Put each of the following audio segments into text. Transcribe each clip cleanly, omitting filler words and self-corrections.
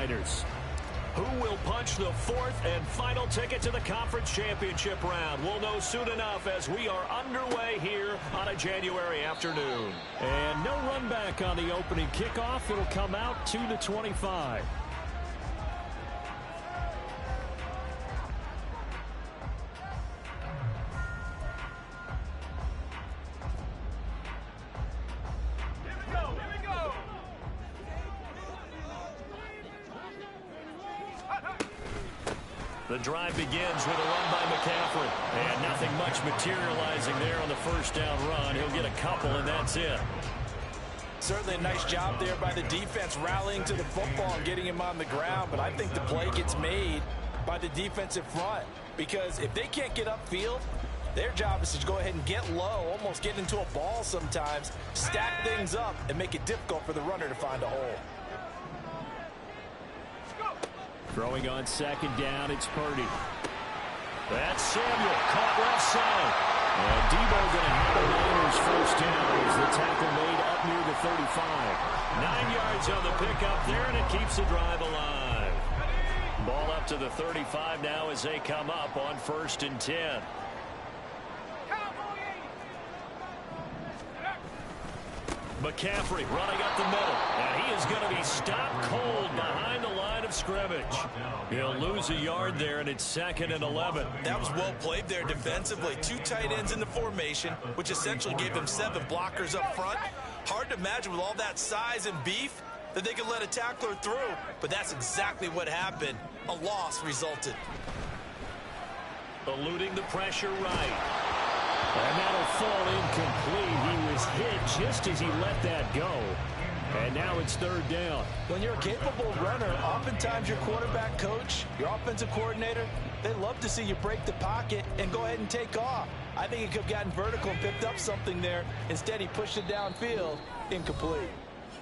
49ers. Who will punch the fourth and final ticket to the conference championship round? We'll know soon enough as we are underway here on a January afternoon. And no run back on the opening kickoff. It'll come out 2-25. The drive begins with a run by McCaffrey. And nothing much materializing there on the first down run. He'll get a couple, and that's it. Certainly a nice job there by the defense rallying to the football and getting him on the ground. But I think the play gets made by the defensive front. Because if they can't get upfield, their job is to go ahead and get low, almost get into a ball sometimes, stack things up, and make it difficult for the runner to find a hole. Throwing on second down, it's Purdy. That's Samuel, caught left side. And Debo going to have the Niners first down as the tackle made up near the 35. 9 yards on the pickup there, and it keeps the drive alive. Ball up to the 35 now as they come up on 1st and 10. McCaffrey running up the middle, and he is going to be stopped cold behind the line of scrimmage. He'll lose a yard there, and it's 2nd and 11. That was well played there defensively. 2 tight ends in the formation, which essentially gave him 7 blockers up front. Hard to imagine with all that size and beef that they could let a tackler through, but that's exactly what happened. A loss resulted. Eluding the pressure right. And that'll fall incomplete. He was hit just as he let that go. And now it's 3rd down. When you're a capable runner, oftentimes your quarterback coach, your offensive coordinator, they love to see you break the pocket and go ahead and take off. I think he could have gotten vertical and picked up something there. Instead, he pushed it downfield. Incomplete.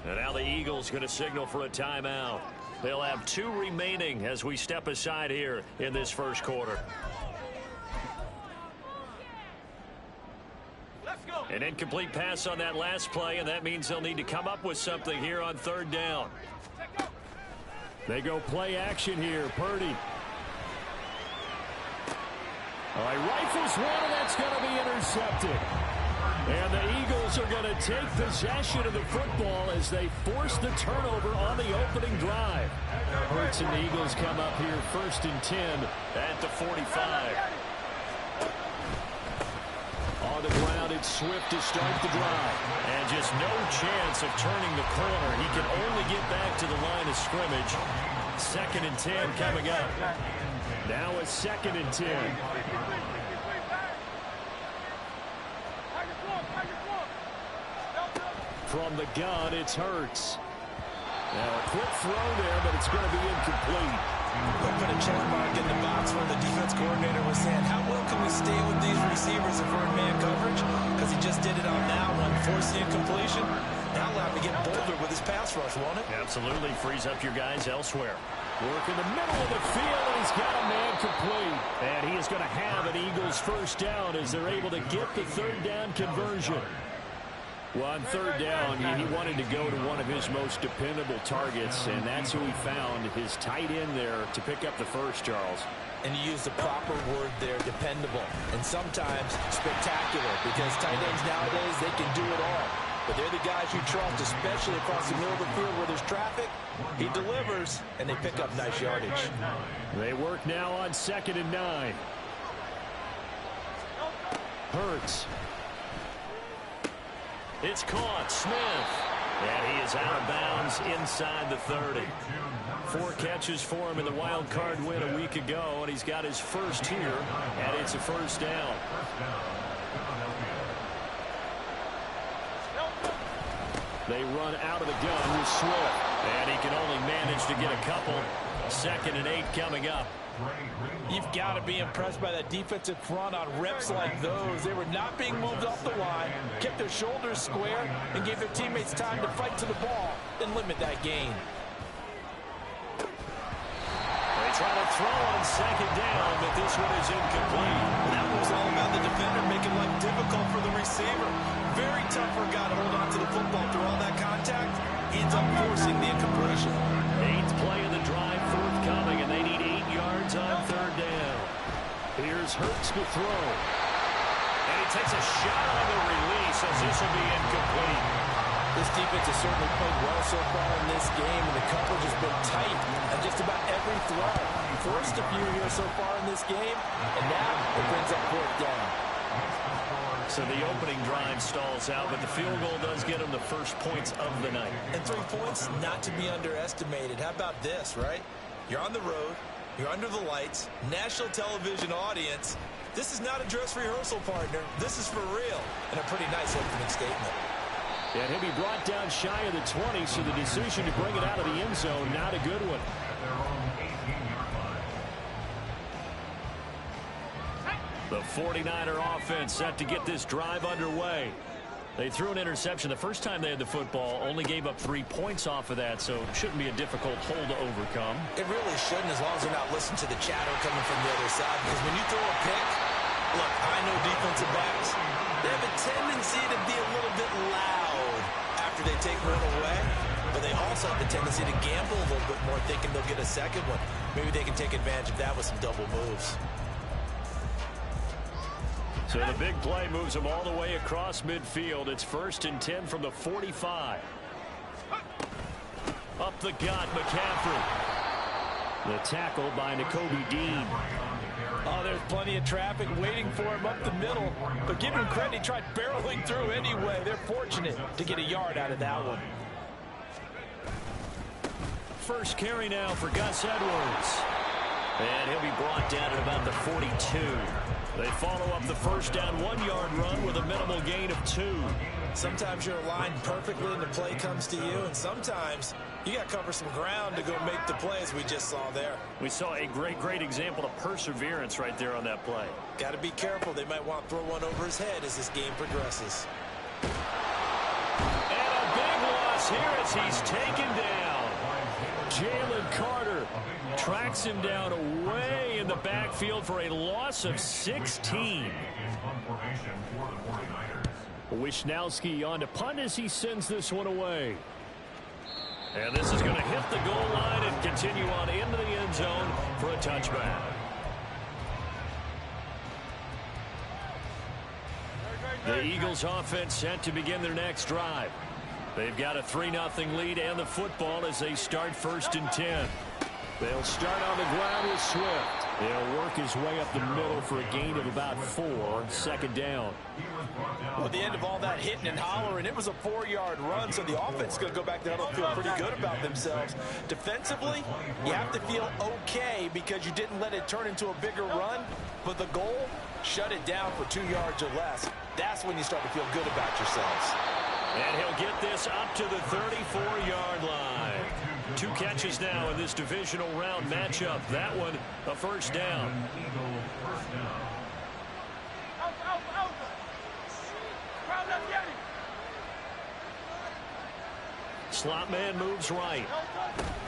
And now the Eagles going to signal for a timeout. They'll have 2 remaining as we step aside here in this first quarter. An incomplete pass on that last play, and that means they'll need to come up with something here on 3rd down. They go play action here. Purdy. All right, rifles one, and that's going to be intercepted. And the Eagles are going to take possession of the football as they force the turnover on the opening drive. Hurts and the Eagles come up here 1st and 10 at the 45. On the ground, it's Swift to start the drive. And just no chance of turning the corner. He can only get back to the line of scrimmage. 2nd and 10 coming up. Now a 2nd and 10. From the gun, it's Hurts. Now a quick throw there, but it's going to be incomplete. We'll put a check mark in the box where the defense coordinator was saying, how well can we stay with these receivers if we're in man coverage? Because he just did it on that one, forced the incompletion. Now allow him to get bolder with his pass rush, won't it? Absolutely. Frees up your guys elsewhere. Work in the middle of the field, and he's got a man complete. And he is going to have an Eagles first down as they're able to get the 3rd down conversion. Well, on 3rd down, he wanted to go to one of his most dependable targets, and that's who he found, his tight end there, to pick up the first, Charles. And you use the proper word there, dependable, and sometimes spectacular, because tight ends nowadays, they can do it all. But they're the guys you trust, especially across the middle of the field where there's traffic. He delivers, and they pick up nice yardage. They work now on 2nd and 9. Hurts. It's caught. Smith. And he is out of bounds inside the 30. 4 catches for him in the wild card win a week ago, and he's got his first here, and it's a first down. They run out of the gun with Swift, and he can only manage to get a couple. 2nd and 8 coming up. You've got to be impressed by that defensive front on reps like those. They were not being moved off the line, kept their shoulders square, and gave their teammates time to fight to the ball and limit that gain. They try to throw on 2nd down, but this one is incomplete. That was all about the defender making life difficult for the receiver. Very tough for a guy to hold on to the football through all that contact. He ends up forcing the incompletion. 8th play of the drive. Here's Hurts to throw. And he takes a shot on the release as this will be incomplete. This defense has certainly played well so far in this game, and the coverage has been tight on just about every throw. Forced a few here so far in this game, and now it brings up fourth down. So the opening drive stalls out, but the field goal does get him the first points of the night. And 3 points, not to be underestimated. How about this, right? You're on the road, you're under the lights, national television audience. This is not a dress rehearsal, partner. This is for real, and a pretty nice opening statement. And he'll be brought down shy of the 20, so the decision to bring it out of the end zone, not a good one. The 49er offense set to get this drive underway. They threw an interception the first time they had the football, only gave up 3 points off of that, so it shouldn't be a difficult hole to overcome. It really shouldn't, as long as they're not listening to the chatter coming from the other side, because when you throw a pick, look, I know defensive backs, they have a tendency to be a little bit loud after they take one away, but they also have the tendency to gamble a little bit more, thinking they'll get a second one. Maybe they can take advantage of that with some double moves. So the big play moves them all the way across midfield. It's 1st and 10 from the 45. Up the gut, McCaffrey. The tackle by Nakobe Dean. Oh, there's plenty of traffic waiting for him up the middle. But give him credit, he tried barreling through anyway. They're fortunate to get a yard out of that one. First carry now for Gus Edwards. And he'll be brought down at about the 42. They follow up the first down 1-yard run with a minimal gain of 2. Sometimes you're aligned perfectly and the play comes to you, and sometimes you got to cover some ground to go make the play, as we just saw there. We saw a great example of perseverance right there on that play. Got to be careful. They might want to throw one over his head as this game progresses. And a big loss here as he's taken down. Jalen Carter tracks him down away in the backfield for a loss of 16. Wishnowski on to punt as he sends this one away. And this is going to hit the goal line and continue on into the end zone for a touchback. The Eagles offense set to begin their next drive. They've got a 3-0 lead and the football as they start 1st and 10. They'll start on the ground with Swift. He'll work his way up the middle for a gain of about 4, 2nd down. Well, at the end of all that hitting and hollering, it was a 4-yard run, so the offense is going to go back there and feel pretty good about themselves. Defensively, you have to feel okay because you didn't let it turn into a bigger run, but the goal, shut it down for 2 yards or less. That's when you start to feel good about yourselves. And he'll get this up to the 34-yard line. 2 catches now in this divisional round matchup. That one, a 1st down. Slot man moves right.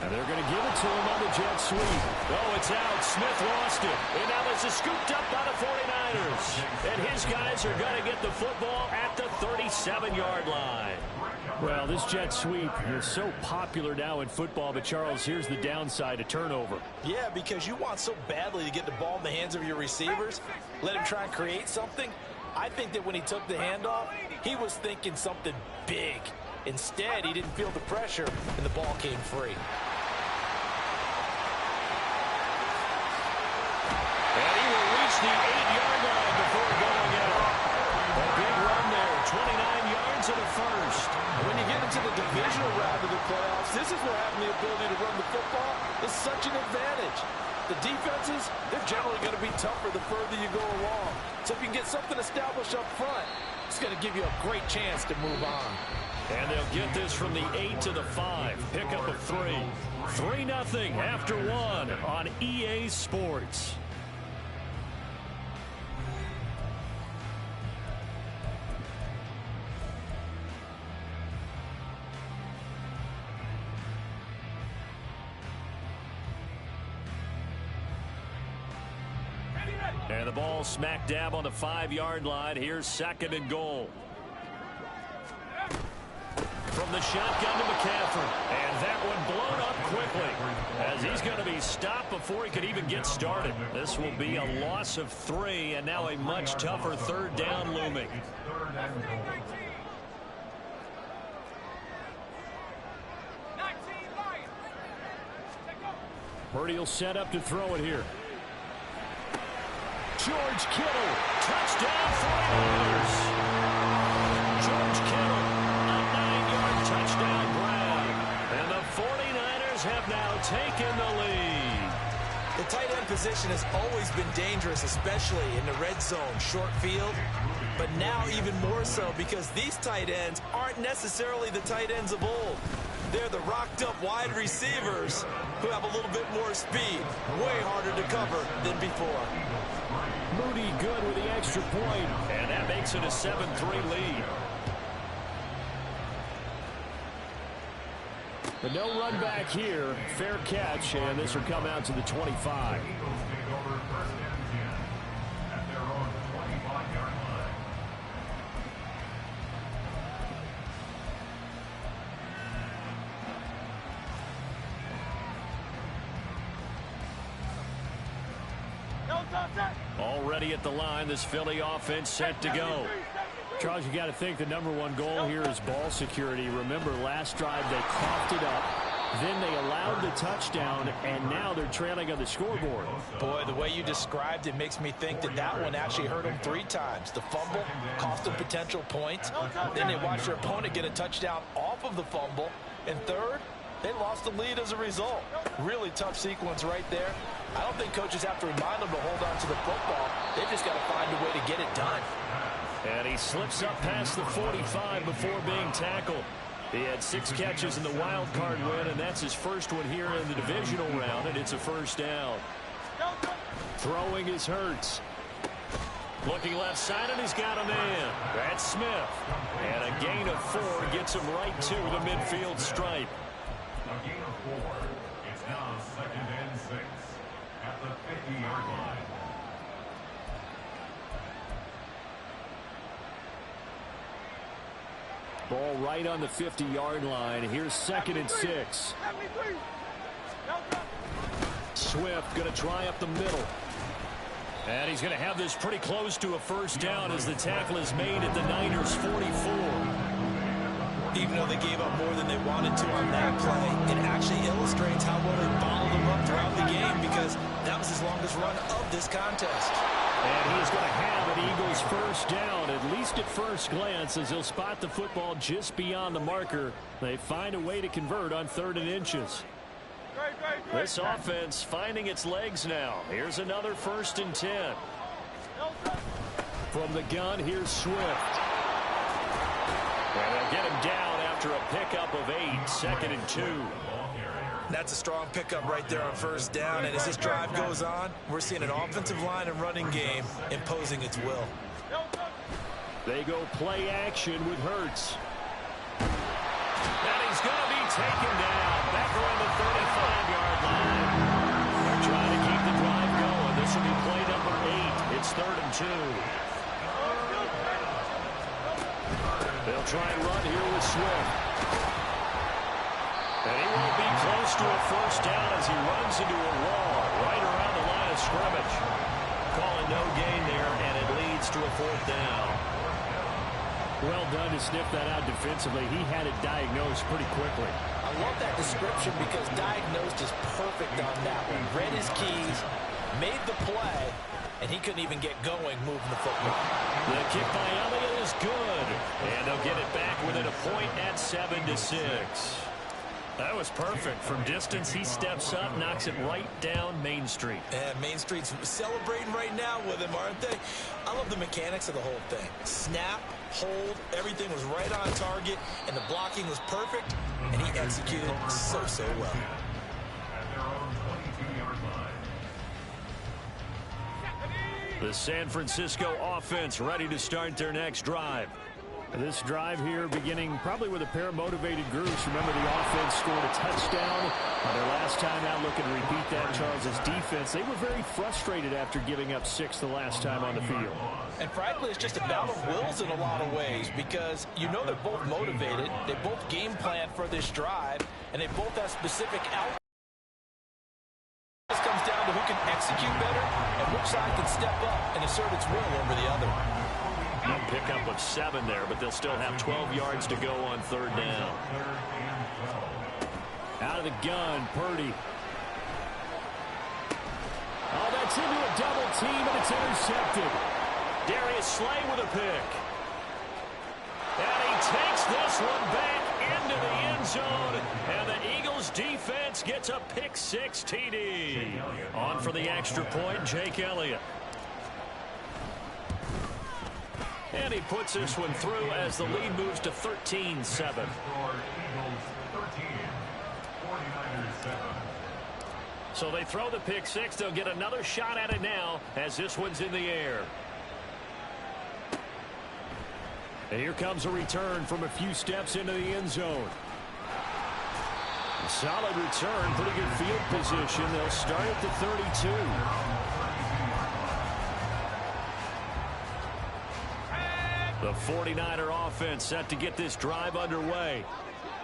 And they're going to give it to him on the jet sweep. Oh, it's out. Smith lost it. And now this is scooped up by the 49ers. And his guys are going to get the football at the 37-yard line. Well, this jet sweep is so popular now in football, but Charles, here's the downside, a turnover. Yeah, because you want so badly to get the ball in the hands of your receivers, let him try and create something. I think that when he took the handoff, he was thinking something big. Instead, he didn't feel the pressure, and the ball came free. And he will reach the 8-yard line before going out. A big run there, 29 yards and a 1st. When you get into the divisional round of the playoffs, this is where having the ability to run the football is such an advantage. The defenses, they're generally going to be tougher the further you go along. So if you can get something established up front, it's going to give you a great chance to move on. And they'll get this from the 8 to the 5. Pickup of 3. 3-0 after 1 on EA Sports. And the ball smack dab on the 5-yard line. Here's 2nd and goal. From the shotgun to McCaffrey. And that one blown up quickly as as he's going to be stopped before he could even get started. This will be a loss of 3, and now a much tougher third down looming. Purdy will set up to throw it here. George Kittle, touchdown 49ers. George Kittle, a 9-yard touchdown grab. And the 49ers have now taken the lead. The tight end position has always been dangerous, especially in the red zone, short field. But now even more so because these tight ends aren't necessarily the tight ends of old. They're the rocked-up wide receivers who have a little bit more speed. Way harder to cover than before. Moody good with the extra point, and that makes it a 7-3 lead. But no run back here. Fair catch, and this will come out to the 25. Already at the line, this Philly offense set to go. Charles, you got to think the #1 goal here is ball security. Remember, last drive they coughed it up, then they allowed the touchdown, and now they're trailing on the scoreboard. Boy, the way you described it makes me think that that one actually hurt them 3 times. The fumble cost them potential points. Then they watched their opponent get a touchdown off of the fumble. And third, they lost the lead as a result. Really tough sequence right there. I don't think coaches have to remind them to hold on to the football. They've just got to find a way to get it done. And he slips up past the 45 before being tackled. He had 6 catches in the wild card win, and that's his first one here in the divisional round, and it's a first down. Throwing is Hurts. Looking left side, and he's got a man. That's Smith. And a gain of 4 gets him right to the midfield stripe. A gain of 4. It's now 2nd and 6 at the 50-yard line. Ball right on the 50-yard line. Here's 2nd and 6. Swift going to try up the middle. And he's going to have this pretty close to a first down as the tackle is made at the Niners' 44. Even though they gave up more than they wanted to on that play, it actually illustrates how well they bottled them up throughout the game because that was his longest run of this contest. And he's going to have an Eagles first down, at least at first glance, as he'll spot the football just beyond the marker. They find a way to convert on 3rd and inches. This offense finding its legs now. Here's another 1st and 10. From the gun, here's Swift. And they'll get him down after a pickup of 8, 2nd and 2. That's a strong pickup right there on first down, and as this drive goes on, we're seeing an offensive line and running game imposing its will. They go play action with Hurts. And he's going to be taken down back around the 35-yard line. They're trying to keep the drive going. This will be play number 8. It's 3rd and 2. They'll try and run here with Swift. And he won't be close to a first down as he runs into a wall right around the line of scrimmage. Calling no gain there, and it leads to a 4th down. Well done to sniff that out defensively. He had it diagnosed pretty quickly. I love that description because diagnosed is perfect on that one. Read his keys, made the play, and he couldn't even get going moving the football. The kick by Elliott is good. And they'll get it back within a point at 7-6. That was perfect. From distance, he steps up, knocks it right down Main Street. And Main Street's celebrating right now with him, aren't they? I love the mechanics of the whole thing. Snap, hold, everything was right on target, and the blocking was perfect, and he executed so well. At their own 22-yard line. The San Francisco offense ready to start their next drive. This drive here beginning probably with a pair of motivated groups. Remember, the offense scored a touchdown on their last time out. Looking to repeat that, Charles' defense. They were very frustrated after giving up 6 the last time on the field. And frankly, it's just a battle of wills in a lot of ways because you know they're both motivated. They both game plan for this drive, and they both have specific outcomes. can execute better and which side can step up and assert its will over the other. A pickup of 7 there, but they'll still have 12 yards to go on third down. Out of the gun, Purdy. Oh, that's into a double team, and it's intercepted. Darius Slay with a pick. And he takes this one back into the end zone. And the Eagles defense gets a pick-6 TD. On for the extra point, Jake Elliott. And he puts this one through as the lead moves to 13-7. So they throw the pick-6. They'll get another shot at it now as this one's in the air. And here comes a return from a few steps into the end zone. A solid return, pretty good field position. They'll start at the 32. The 49er offense set to get this drive underway.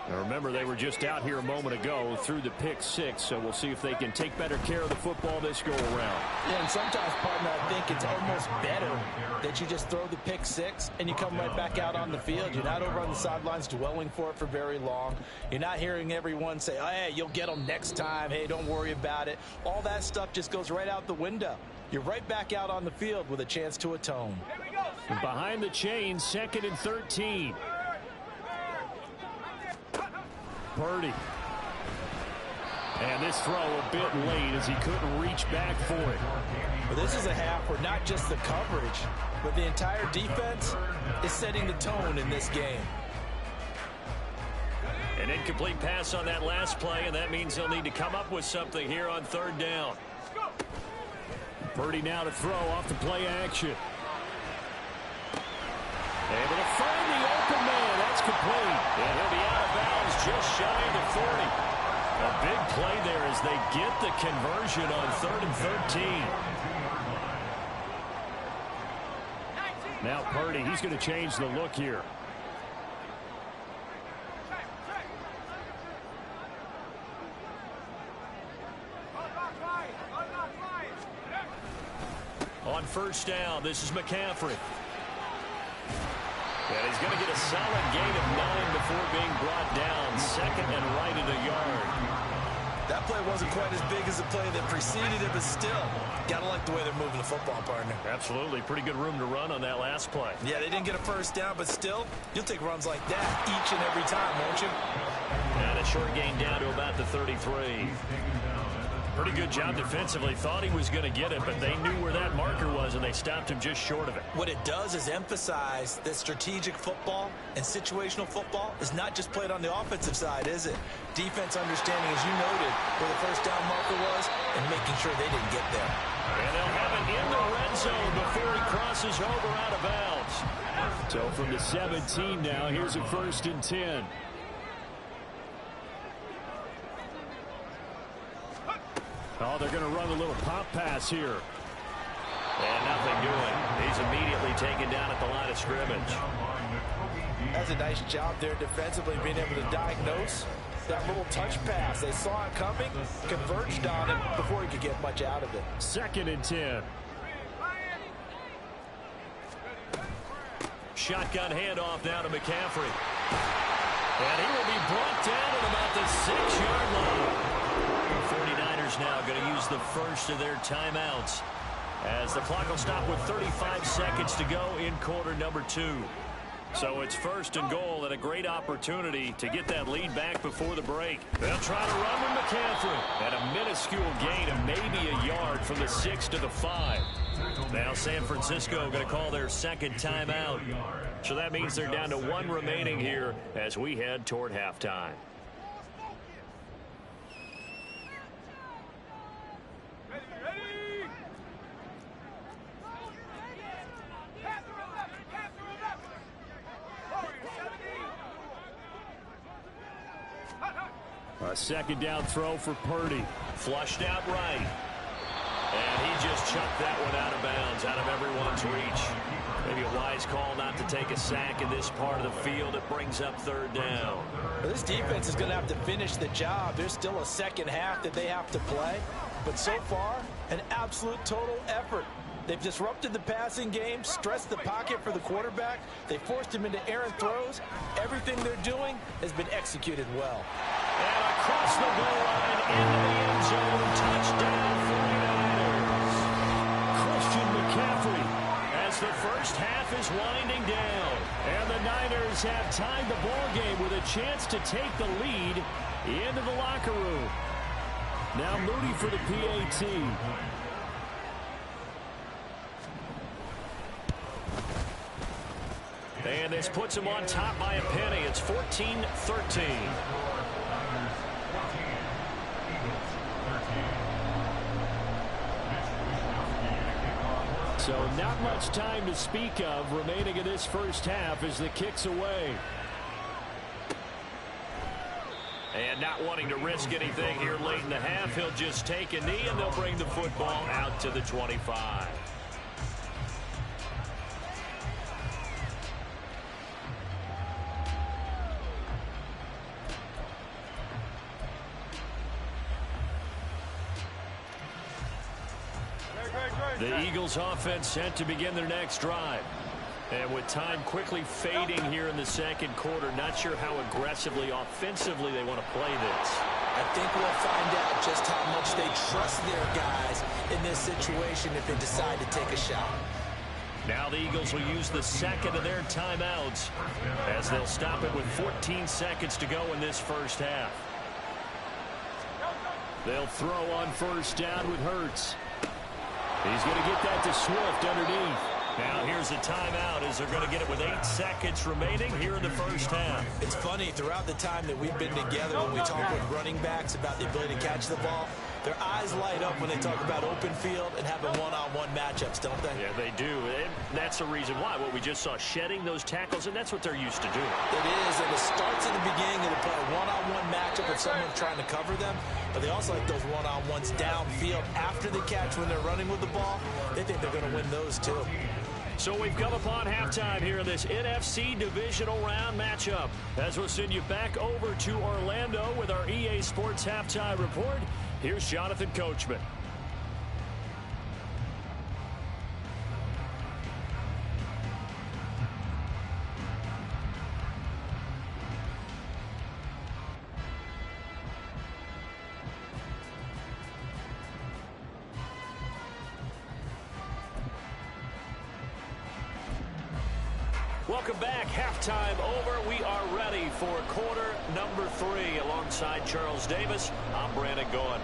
Now remember, they were just out here a moment ago through the pick-6, so we'll see if they can take better care of the football this go-around. Yeah, and sometimes, partner, I think it's almost better that you just throw the pick-6 and you come right back out on the field. You're not over on the sidelines dwelling for it for very long. You're not hearing everyone say, oh, hey, you'll get them next time. Hey, don't worry about it. All that stuff just goes right out the window. You're right back out on the field with a chance to atone. And behind the chains, 2nd and 13. Purdy. And this throw a bit late as he couldn't reach back for it. Well, this is a half where not just the coverage, but the entire defense is setting the tone in this game. An incomplete pass on that last play, and that means they'll need to come up with something here on third down. Purdy now to throw off the play action. Able to find the open man. That's complete. And he'll be out of bounds just shy of the 40. A big play there as they get the conversion on 3rd and 13. Now Purdy, he's going to change the look here. On first down, this is McCaffrey. And he's going to get a solid gain of 9 before being brought down. 2nd and right at a yard. That play wasn't quite as big as the play that preceded it, but still, got to like the way they're moving the football, partner. Absolutely. Pretty good room to run on that last play. Yeah, they didn't get a first down, but still, you'll take runs like that each and every time, won't you? And a short gain down to about the 33. Pretty good job defensively. Thought he was going to get it, but they knew where that marker was, and they stopped him just short of it. What it does is emphasize that strategic football and situational football is not just played on the offensive side, is it? Defense understanding, as you noted, where the first down marker was and making sure they didn't get there. And they'll have it in the red zone before he crosses over out of bounds. So from the 17 now, here's a 1st and 10. Oh, they're going to run a little pop pass here. And nothing doing. He's immediately taken down at the line of scrimmage. That's a nice job there defensively, being able to diagnose that little touch pass. They saw it coming, converged on him before he could get much out of it. 2nd and 10. Shotgun handoff now to McCaffrey. And he will be brought down at about the 6-yard line. The 49ers now going to use the first of their timeouts as the clock will stop with 35 seconds to go in quarter number 2. So it's 1st and goal and a great opportunity to get that lead back before the break. They'll try to run with McCaffrey at a minuscule gain of maybe a yard from the 6 to the 5. Now San Francisco going to call their 2nd timeout. So that means they're down to 1 remaining here as we head toward halftime. A 2nd down throw for Purdy. Flushed out right. And he just chucked that one out of bounds, out of everyone's reach. Maybe a wise call not to take a sack in this part of the field. It brings up 3rd down. Well, this defense is going to have to finish the job. There's still a second half that they have to play. but so far, an absolute total effort. They've disrupted the passing game, stressed the pocket for the quarterback. They forced him into errant throws. Everything they're doing has been executed well. And across the goal line, into the end zone, touchdown 49ers. Christian McCaffrey as the first half is winding down. And the Niners have tied the ball game with a chance to take the lead into the locker room. Now Moody for the PAT. And this puts him on top by a penny. It's 14-13. So not much time to speak of remaining in this first half as the kick's away. And not wanting to risk anything here late in the half, he'll just take a knee and they'll bring the football out to the 25. The Eagles offense set to begin their next drive. And with time quickly fading here in the second quarter, not sure how aggressively, offensively they want to play this. I think we'll find out just how much they trust their guys in this situation if they decide to take a shot. Now the Eagles will use the second of their timeouts as they'll stop it with 14 seconds to go in this first half. They'll throw on first down with Hurts. He's going to get that to Swift underneath. Now here's a timeout as they're going to get it with 8 seconds remaining here in the first half. It's funny, throughout the time that we've been together, when we talk with running backs about the ability to catch the ball, their eyes light up when they talk about open field and having one-on-one matchups, don't they? Yeah, they do. And that's the reason why. What we just saw, shedding those tackles, and that's what they're used to doing. It is, and it starts at the beginning of the play, a one-on-one matchup with someone trying to cover them, but they also like those one-on-ones downfield after the catch when they're running with the ball. They think they're going to win those, too. So we've come upon halftime here in this NFC divisional round matchup. As we'll send you back over to Orlando with our EA Sports halftime report, here's Jonathan Coachman. Welcome back. Halftime over. We are ready for quarter number 3. Alongside Charles Davis, I'm Brandon Gaudin.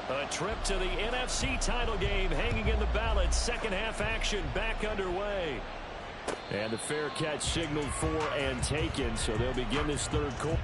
A trip to the NFC title game hanging in the balance. Second half action back underway. And the fair catch signaled for and taken, so they'll begin this third quarter.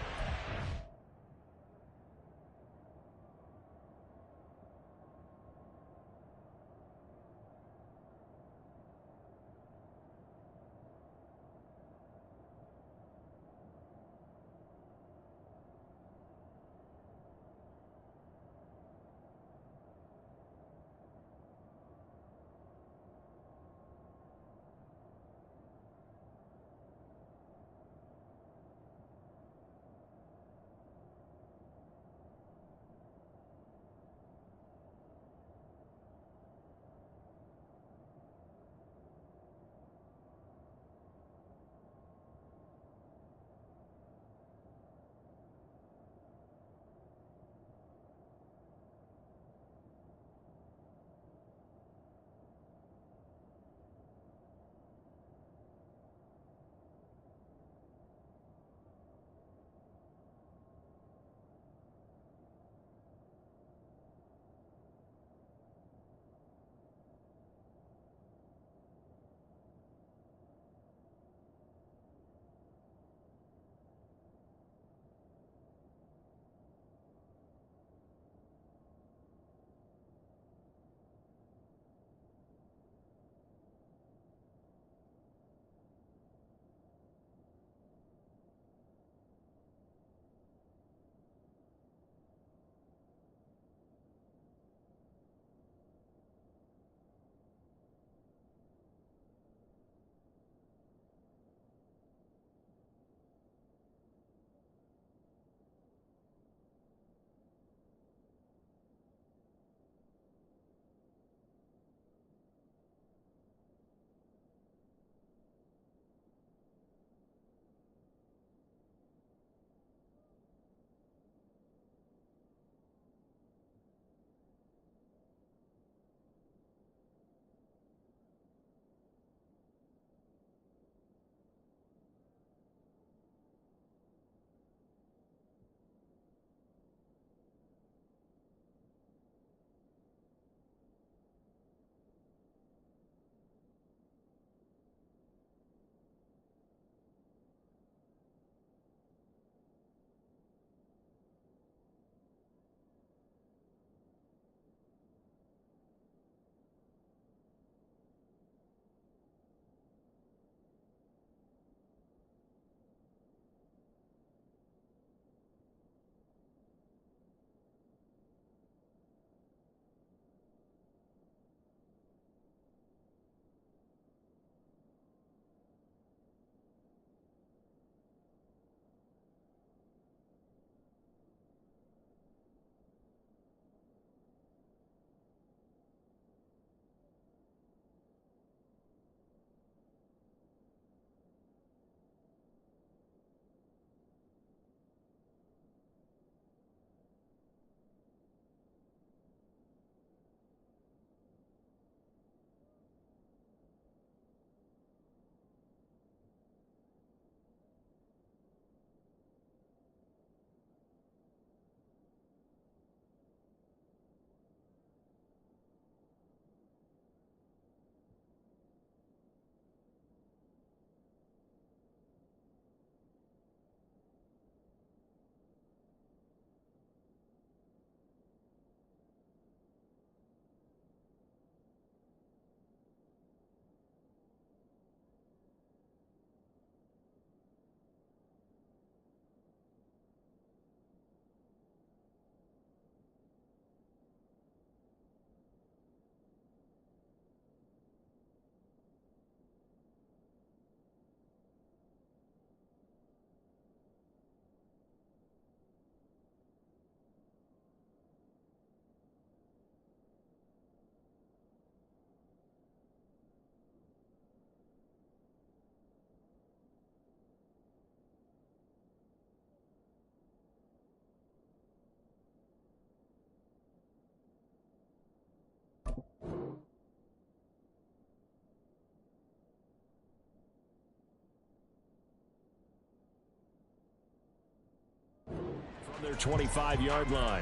their 25-yard line.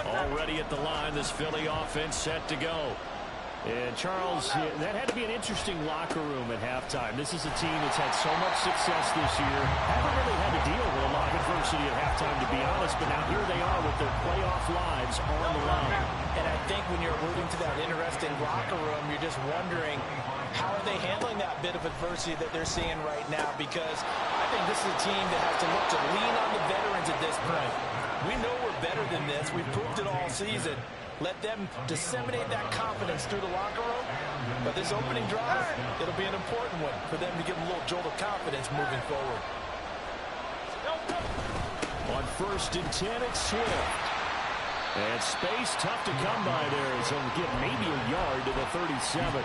Already at the line, this Philly offense set to go. And Charles, that had to be an interesting locker room at halftime. This is a team that's had so much success this year. Haven't really had to deal with a lot of adversity at halftime, to be honest. But now here they are with their playoff lives on the line. And I think when you're alluding to that interesting locker room, you're just wondering, how are they handling that bit of adversity that they're seeing right now? Because I think this is a team that has to look to lean on the veterans at this point. We know we're better than this. We've proved it all season. Let them disseminate that confidence through the locker room. But this opening drive, it'll be an important one for them to give them a little jolt of confidence moving forward. On 1st and 10, it's Swift. And space tough to come by there as he'll get maybe a yard to the 37.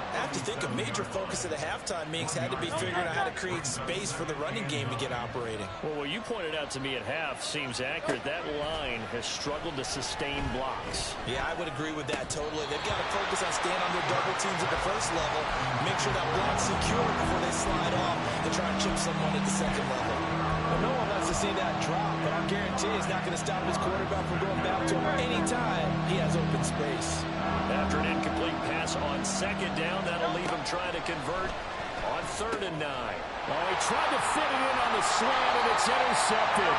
I have to think a major focus of the halftime meetings had to be figuring out how to create space for the running game to get operating. Well, what you pointed out to me at half seems accurate. That line has struggled to sustain blocks. Yeah, I would agree with that totally. They've got to focus on staying on their double teams at the first level, make sure that block's secure before they slide off and try and chip someone at the second level. Well, no one wants to see that drop, but I guarantee he's not going to stop his quarterback from going back to him anytime he has open space. After an incomplete pass on 2nd down, that'll leave him trying to convert on 3rd and 9. Oh, he tried to fit it in on the slant, and it's intercepted.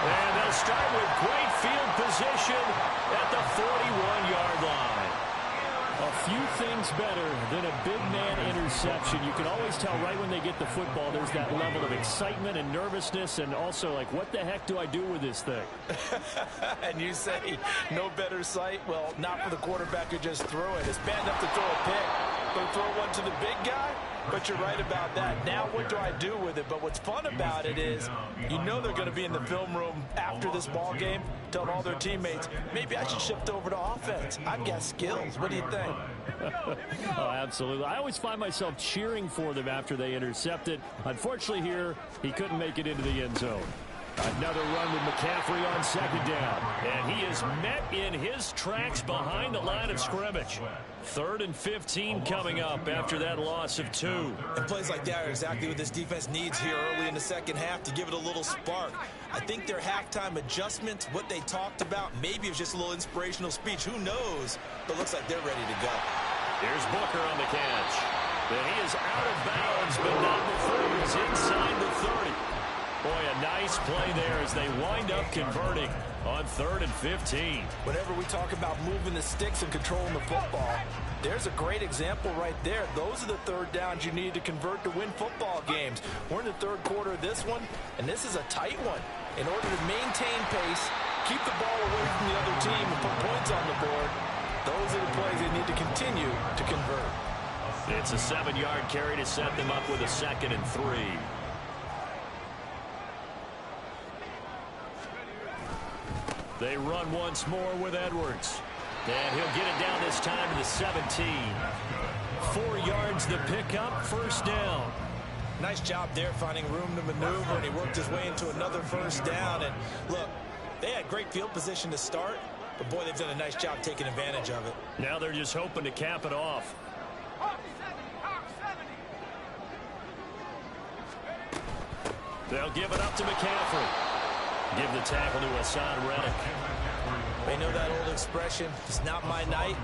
And they'll start with great field position at the 41-yard line. A few things better than a big man interception. You can always tell right when they get the football, there's that level of excitement and nervousness, and also like, what the heck do I do with this thing? And you say no better sight? Well, not for the quarterback who just threw it. It's bad enough to throw a pick, but throw one to the big guy? But you're right about that. Now what do I do with it? But what's fun about it is you know they're going to be in the film room after this ball game telling all their teammates, maybe I should shift over to offense. I've got skills. What do you think? Oh, absolutely. I always find myself cheering for them after they intercept it. Unfortunately here, he couldn't make it into the end zone. Another run with McCaffrey on 2nd down. And he is met in his tracks behind the line of scrimmage. 3rd and 15 coming up after that loss of 2. And plays like that are exactly what this defense needs here early in the second half to give it a little spark. I think their halftime adjustments, what they talked about, maybe it was just a little inspirational speech. Who knows? But looks like they're ready to go. Here's Booker on the catch. And he is out of bounds, but not before he's inside the 30. Boy, a nice play there as they wind up converting on 3rd and 15. Whenever we talk about moving the sticks and controlling the football, there's a great example right there. Those are the 3rd downs you need to convert to win football games. We're in the 3rd quarter of this one, and this is a tight one. In order to maintain pace, keep the ball away from the other team, and put points on the board, those are the plays they need to continue to convert. It's a 7-yard carry to set them up with a 2nd and 3. They run once more with Edwards. And he'll get it down this time to the 17. 4 yards to pick up, 1st down. Nice job there finding room to maneuver, and he worked his way into another 1st down. And look, they had great field position to start, but boy, they've done a nice job taking advantage of it. Now they're just hoping to cap it off. They'll give it up to McCaffrey. Give the tackle to Hassan Reddick. They know that old expression, it's not my night.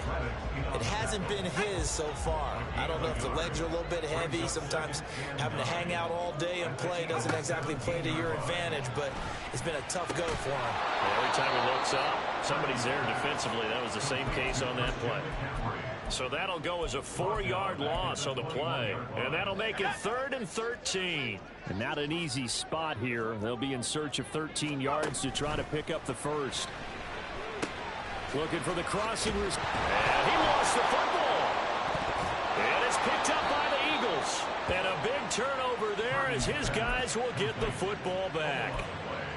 It hasn't been his so far. I don't know if the legs are a little bit heavy. Sometimes having to hang out all day and play doesn't exactly play to your advantage, but it's been a tough go for him. Every time he looks up, somebody's there defensively. That was the same case on that play. So that'll go as a 4-yard loss on the play. And that'll make it 3rd and 13. And not an easy spot here. They'll be in search of 13 yards to try to pick up the 1st. Looking for the crossing. And he lost the football. And it's picked up by the Eagles. And a big turnover there as his guys will get the football back.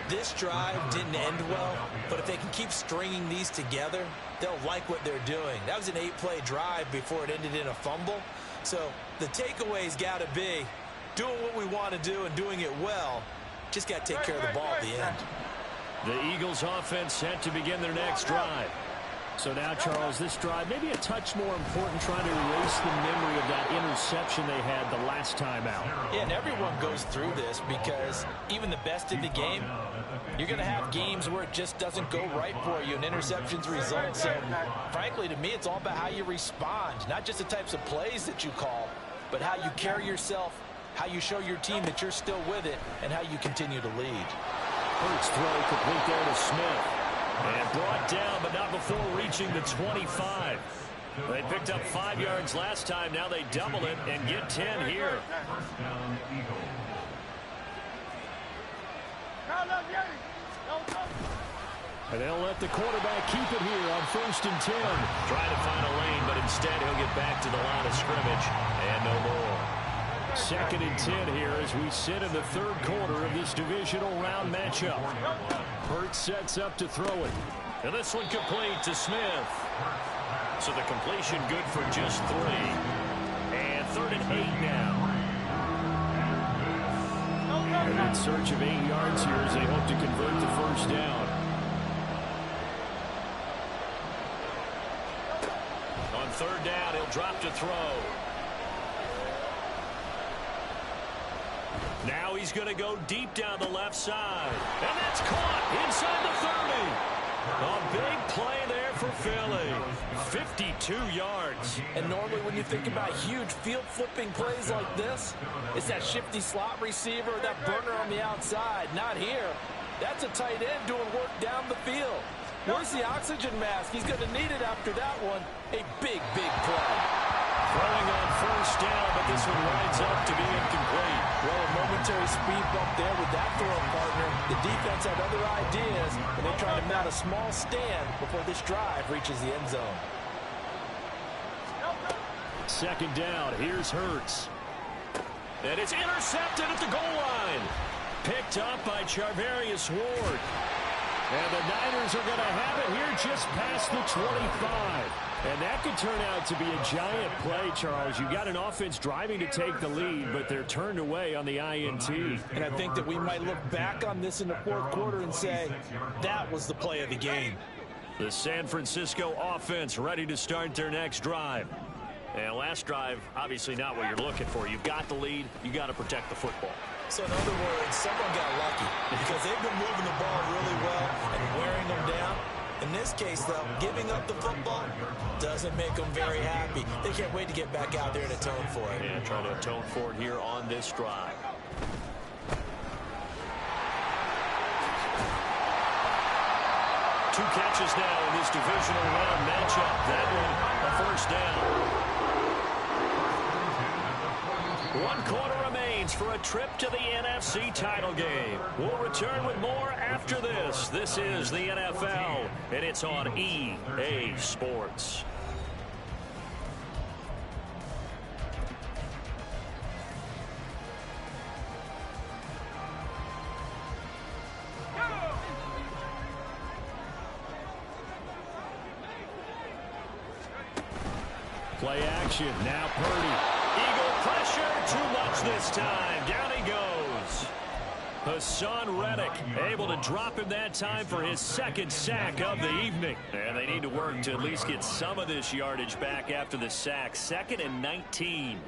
This drive didn't end well, but if they can keep stringing these together, they'll like what they're doing. That was an 8-play drive before it ended in a fumble. So the takeaway's got to be doing what we want to do and doing it well. Just got to take care of the ball at the end. The Eagles offense set to begin their next drive. So now, Charles, this drive maybe a touch more important, trying to erase the memory of that interception they had the last time out. Yeah, and everyone goes through this because even the best in the game, you're going to have games where it just doesn't go right for you and interceptions result. So, frankly, to me, it's all about how you respond, not just the types of plays that you call, but how you carry yourself, how you show your team that you're still with it, and how you continue to lead. Hurts throw complete there to Smith. And brought down, but not before reaching the 25. They picked up 5 yards last time. Now they double it and get 10 here. First down, Eagles. And they'll let the quarterback keep it here on 1st and 10. Trying to find a lane, but instead he'll get back to the line of scrimmage. And no more. 2nd and 10 here as we sit in the 3rd quarter of this divisional round matchup. Hurts sets up to throw it. And this one complete to Smith. So the completion good for just 3. And 3rd and 8 now. And in search of 8 yards here as they hope to convert the 1st down. On 3rd down, he'll drop to throw. Now he's going to go deep down the left side. And that's caught inside the 30. A big play there for Philly. 52 yards. And normally when you think about huge field flipping plays like this, it's that shifty slot receiver, that burner on the outside. Not here. That's a tight end doing work down the field. Where's the oxygen mask? He's going to need it after that one. A big, big play. Throwing on 1st down, but this one winds up to be incomplete. Well, a momentary speed bump there with that throw partner. The defense had other ideas, and they're trying to mount a small stand before this drive reaches the end zone. 2nd down, here's Hurts. And it's intercepted at the goal line. Picked up by Charvarius Ward. And the Niners are going to have it here just past the 25. And that could turn out to be a giant play, Charles. You've got an offense driving to take the lead, but they're turned away on the INT. And I think that we might look back on this in the 4th quarter and say, that was the play of the game. The San Francisco offense ready to start their next drive. And last drive, obviously not what you're looking for. You've got the lead. You got to protect the football. So in other words, someone got lucky because they've been moving the ball really well and wearing them down. In this case, though, giving up the football doesn't make them very happy. They can't wait to get back out there and atone for it. And try to atone for it here on this drive. Two catches now in this divisional round matchup. That one, a 1st down. 1 quarter remains for a trip to the NFC title game. We'll return with more after this. This is the NFL, and it's on EA Sports. Play action. Now Purdy. Eagle pressure. Too much this time. Down he goes. Hassan Reddick able to drop him that time for his 2nd sack of the evening. And they need to work to at least get some of this yardage back after the sack. 2nd and 19.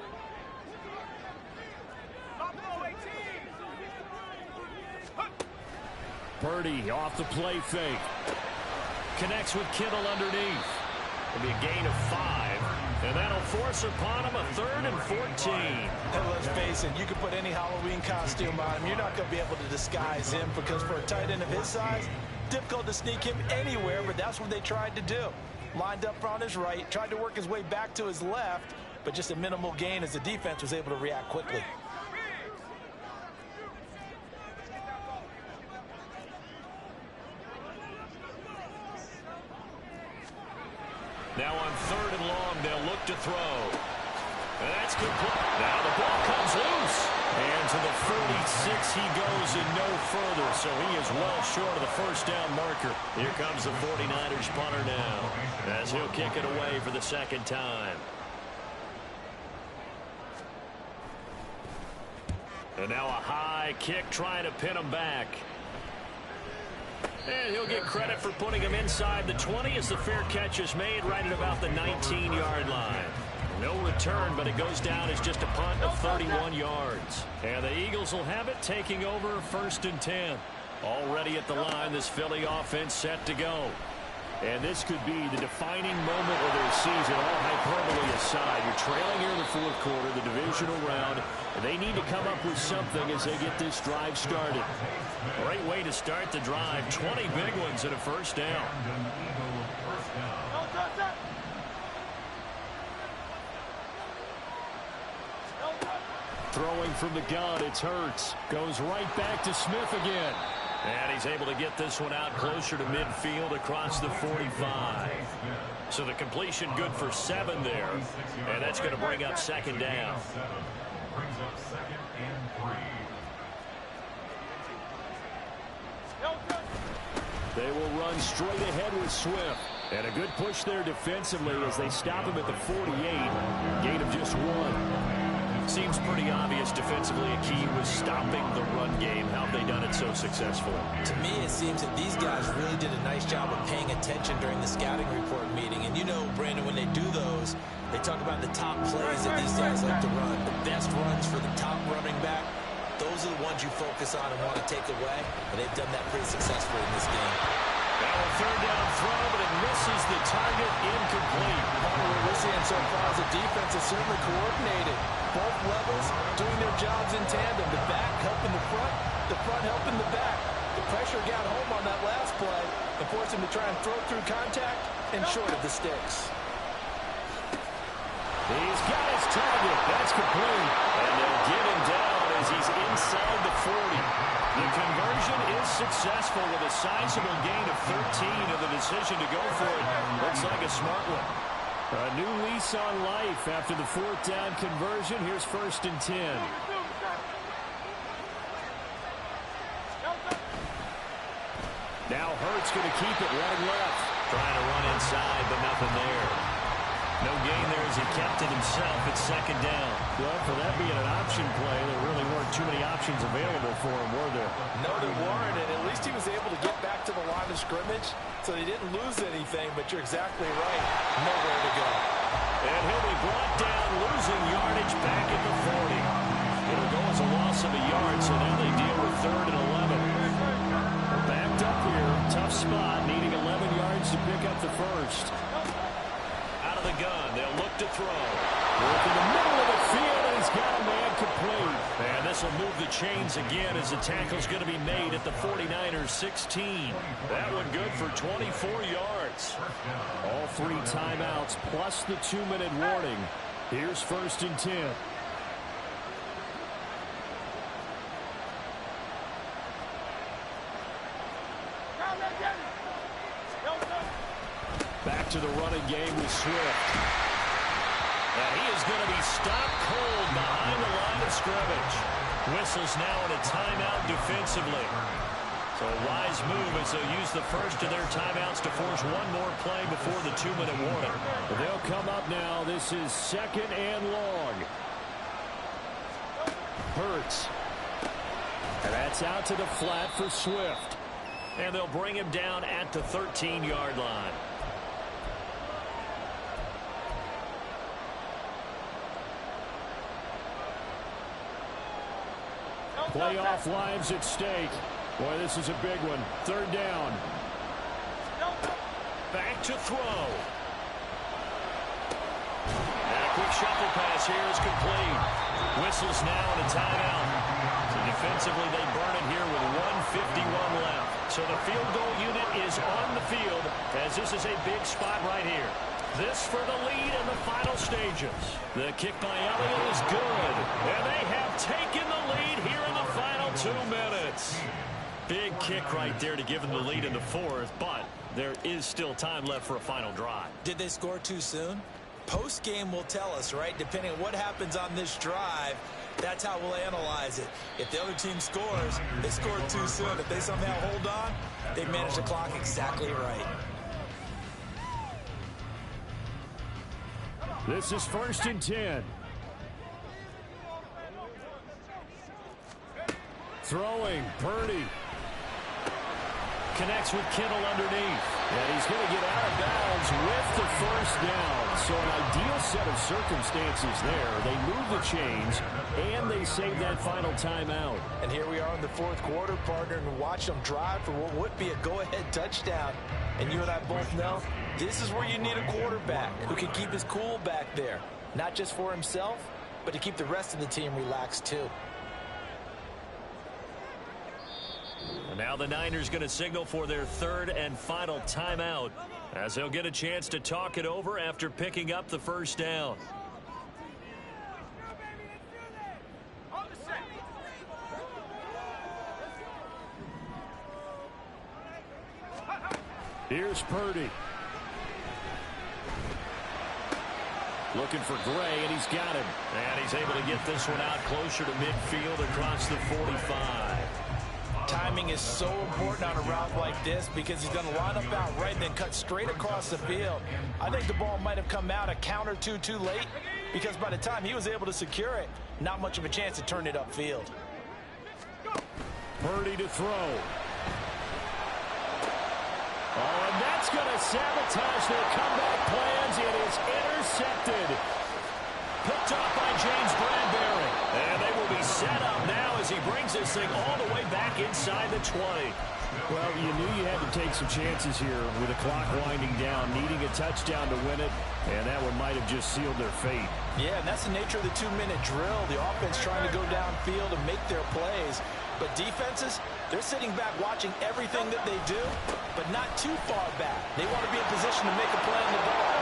Purdy off the play fake. Connects with Kittle underneath. It'll be a gain of 5. And that'll force upon him a 3rd and 14. And let's face it, you can put any Halloween costume on him. You're not going to be able to disguise him because for a tight end of his size, difficult to sneak him anywhere, but that's what they tried to do. Lined up on his right, tried to work his way back to his left, but just a minimal gain as the defense was able to react quickly. Now on 3rd and long, they'll look to throw. And that's complete. Now the ball comes loose. And to the 46 he goes and no further. So he is well short of the 1st down marker. Here comes the 49ers punter now as he'll kick it away for the 2nd time. And now a high kick trying to pin him back. And he'll get credit for putting him inside the 20 as the fair catch is made right at about the 19-yard line. No return, but it goes down as just a punt of 31 yards. And the Eagles will have it, taking over 1st and 10. Already at the line, this Philly offense set to go. And this could be the defining moment of their season, all hyperbole aside. You're trailing here in the 4th quarter, the divisional round, and they need to come up with something as they get this drive started. Great way to start the drive. 20 big ones and a first down. Throwing from the gun, it's Hurts. Goes right back to Smith again. And he's able to get this one out closer to midfield across the 45. So the completion good for 7 there. And that's going to bring up 2nd down. Brings up 2nd and 3. They will run straight ahead with Swift. And a good push there defensively as they stop him at the 48. Gain of just 1. Seems pretty obvious defensively a key was stopping the run game. How have they done it so successfully? To me, it seems that these guys really did a nice job of paying attention during the scouting report meeting. And you know, Brandon, when they do those, they talk about the top plays that these guys like to run. The best runs for the top running back, those are the ones you focus on and want to take away. And they've done that pretty successfully in this game. Now a 3rd down throw, but it misses the target, incomplete. What we're seeing so far is the defense is certainly coordinated. Both levels doing their jobs in tandem. The back helping the front helping the back. The pressure got home on that last play and forced him to try and throw through contact and short of the sticks. He's got his target. That's complete. And they'll get him down as he's inside the 40. The conversion is successful with a sizable gain of 13, and the decision to go for it looks like a smart one. A new lease on life after the 4th down conversion. Here's 1st and 10. Now Hurts going to keep it running left. Trying to run inside, but nothing there. No gain there as he kept it himself. It's 2nd down. Well, for that being an option play, there really weren't too many options available for him, were there? No, there weren't, and at least he was able to get back to the line of scrimmage, so he didn't lose anything, but you're exactly right. Nowhere to go. And he'll be brought down, losing yardage back at the 40. It'll go as a loss of a yard, so now they deal with 3rd and 11. Backed up here, tough spot, needing 11 yards to pick up the first. The gun, they'll look to throw. Work in the middle of the field, and he's got a man complete. And this will move the chains again as the tackle's going to be made at the 49ers 16. That one good for 24 yards. All 3 timeouts plus the 2-minute warning. Here's 1st and 10. Back to the running game with Swift. And he is going to be stopped cold behind the line of scrimmage. Whistles now in a timeout defensively. So a wise move as they'll use the first of their timeouts to force one more play before the 2-minute warning. They'll come up now. This is 2nd and long. Hurts. And that's out to the flat for Swift. And they'll bring him down at the 13-yard line. Playoff lives at stake. Boy, this is a big one. 3rd down. Back to throw. And a quick shuffle pass here is complete. Whistles now in a timeout. So defensively, they burn it here with 1:51 left. So the field goal unit is on the field as this is a big spot right here. This for the lead in the final stages. The kick by Elliott is good. And they have taken the lead here in the final 2 minutes. Big kick right there to give them the lead in the 4th, but there is still time left for a final drive. Did they score too soon? Post-game will tell us, right? Depending on what happens on this drive, that's how we'll analyze it. If the other team scores, they scored too soon. If they somehow hold on, they manage the clock exactly right. This is 1st and 10. Throwing, Purdy. connects with Kittle underneath. And he's going to get out of bounds with the first down. So an ideal set of circumstances there. They move the chains, and they save that final timeout. And here we are in the fourth quarter, partner, and watch them drive for what would be a go-ahead touchdown. And you and I both know this is where you need a quarterback who can keep his cool back there. Not just for himself, but to keep the rest of the team relaxed too. And now the Niners going to signal for their third and final timeout, as they'll get a chance to talk it over after picking up the first down. Here's Purdy. Looking for Gray, and he's got him. And he's able to get this one out closer to midfield across the 45. Timing is so important on a route like this because he's going to line up out right and then cut straight across the field. I think the ball might have come out a count or two too late because by the time he was able to secure it, not much of a chance to turn it upfield. Purdy to throw. Oh, and that's going to sabotage their comeback plans. It is intercepted. Picked off by James Bradbury. And they will be set up now as he brings this thing all the way back inside the 20. Well, you knew you had to take some chances here with the clock winding down, needing a touchdown to win it, and that one might have just sealed their fate. Yeah, and that's the nature of the 2-minute drill. The offense trying to go downfield and make their plays. But defenses, they're sitting back watching everything that they do, but not too far back. They want to be in position to make a play on the ball.